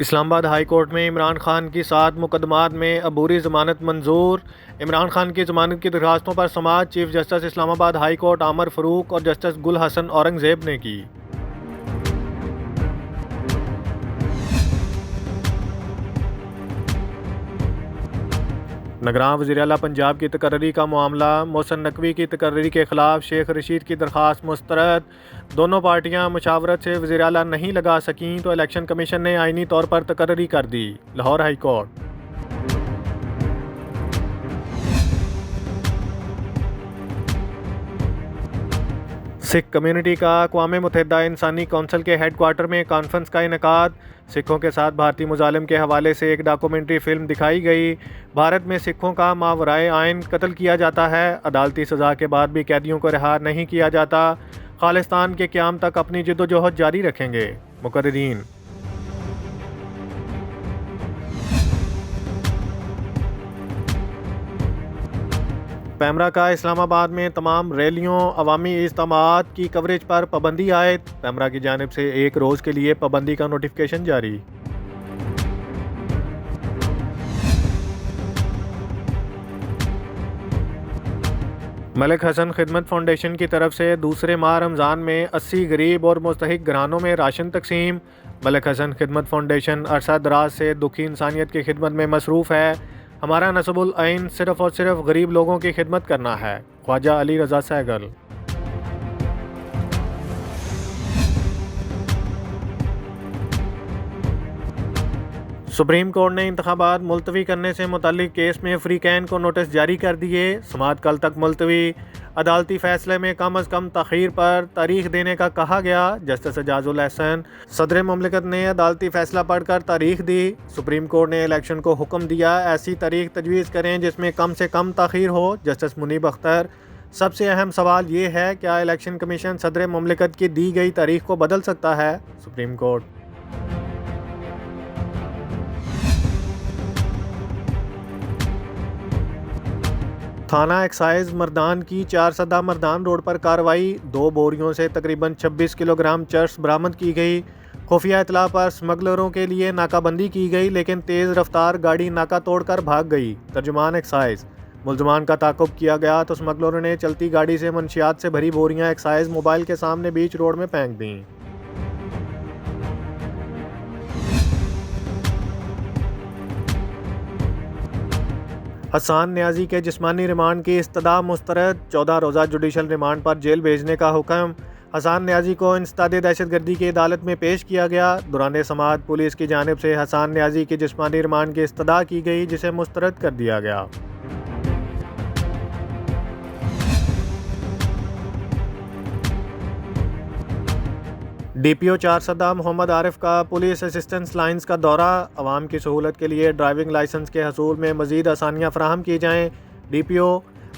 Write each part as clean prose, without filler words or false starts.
Islamabad high court में इमरान खान की 7 मुकदमात में अबूरी ज़मानत मंजूर। इमरान खान की ज़मानत की दरख्वास्तों पर समाअत chief justice Islamabad high court Aamer Farooq और जस्टिस गुल हसन औरंगज़ेब ने की। निगरान वज़ीर आला पंजाब की तकर्री का मामला। मोहसिन नकवी की तकर्री के खिलाफ शेख रशीद की दरख्वास्त मुस्तरद। दोनों पार्टियां मुशावरत से वज़ीर आला नहीं लगा सकीं तो इलेक्शन कमीशन ने आइनी तौर पर तकर्री कर दी। Lahore high court. Sikh community का अक़वाम मुत्तहिदा इंसानी कौंसिल के हेड क्वार्टर में कॉन्फ्रेंस का इनेकाद। सिखों के साथ भारतीय मुजालिम के हवाले से एक डॉक्यूमेंट्री फिल्म दिखाई गई। भारत में सिखों का मावराए आइन कत्ल किया जाता है। अदालती सज़ा के बाद भी कैदियों को रिहा नहीं किया जाता। खालिस्तान के क़याम तक अपनी जद्दोजहद जारी रखेंगे मुकर्रीरीन। पैमरा का इस्लामाबाद में तमाम रैलियों अवामी इज्तिमाआत की कवरेज पर पाबंदी आयद। पैमरा की जानिब से एक रोज़ के लिए पाबंदी का नोटिफिकेशन जारी। मलिक हसन खिदमत फाउंडेशन की तरफ से दूसरे माह रमज़ान में 80 गरीब और मुस्तहिक घरानों में राशन तकसीम। मलिक हसन खिदमत फाउंडेशन अरसा दराज से दुखी इंसानियत की खिदमत में मसरूफ़ है। हमारा नस्बुल आइन सिर्फ़ और सिर्फ गरीब लोगों की खिदमत करना है। ख्वाजा अली रज़ा सहगल। सुप्रीम कोर्ट ने इंतखाबात मुलतवी करने से मुतल्लिक केस में फ्रीकैन को नोटिस जारी कर दिए। समाअत कल तक मुलतवी। अदालती फ़ैसले में कम अज़ कम तख़ीर पर तारीख देने का कहा गया। जस्टिस एजाजुल एहसन सदर मुमलिकत ने अदालती फ़ैसला पढ़कर तारीख दी। सुप्रीम कोर्ट ने इलेक्शन को हुक्म दिया ऐसी तारीख तजवीज़ करें जिसमें कम से कम तख़ीर हो। जस्टिस मुनीब अख्तर सबसे अहम सवाल ये है क्या इलेक्शन कमीशन सदर मुमलिकत की दी गई तारीख को बदल सकता है। Supreme court. थाना एक्साइज मर्दान की 4 सदा मर्दान रोड पर कार्रवाई। 2 बोरियों से तकरीबन 26 किलोग्राम चर्स बरामद की गई। खुफिया इतला पर स्मगलरों के लिए नाकाबंदी की गई लेकिन तेज़ रफ्तार गाड़ी नाका तोड़कर भाग गई। तर्जुमान एक्साइज मुल्ज़मान का ताक़ुब किया गया तो स्मगलरों ने चलती गाड़ी से मंशियात से भरी बोरियां एक्साइज मोबाइल के सामने बीच रोड में फेंक दी। हसान न्याजी के जिस्मानी रिमांड की इस्तदा मुस्तरद। 14 रोज़ा जुडिशल रिमांड पर जेल भेजने का हुक्म। हसान न्याजी को इंसदादे दहशतगर्दी की अदालत में पेश किया गया। दौरान समाअत पुलिस की जानिब से हसान न्याजी के जिस्मानी रिमांड की इस्तदा की गई जिसे मुस्तरद कर दिया गया। DPO 4 सदा मोहम्मद आरिफ का पुलिस असिस्टेंस लाइन्स का दौरा। अवाम की सहूलत के लिए ड्राइविंग लाइसेंस के हसूल में मज़ीद आसानियाँ फराहम की जाएँ। DPO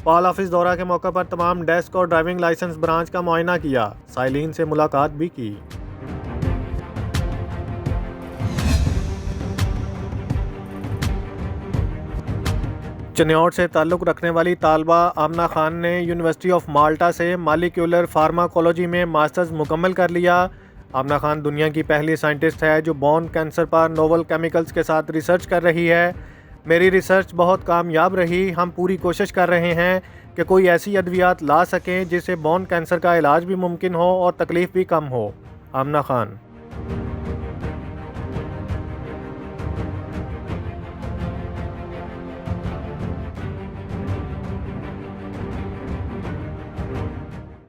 पाल ऑफिस दौरा के मौके पर तमाम डेस्क और ड्राइविंग लाइसेंस ब्रांच का मुआयना किया। साइलिन से मुलाकात भी की। चन्योट से ताल्लुक़ रखने वाली तालबा आमना खान ने यूनिवर्सिटी ऑफ माल्टा से मालिक्यूलर फार्माकोलॉजी में मास्टर्स मुकम्मल कर लिया। आमना खान दुनिया की पहली साइंटिस्ट है जो बोन कैंसर पर नोवल केमिकल्स के साथ रिसर्च कर रही है। मेरी रिसर्च बहुत कामयाब रही। हम पूरी कोशिश कर रहे हैं कि कोई ऐसी अद्वियात ला सकें जिससे बोन कैंसर का इलाज भी मुमकिन हो और तकलीफ़ भी कम हो। आमना खान।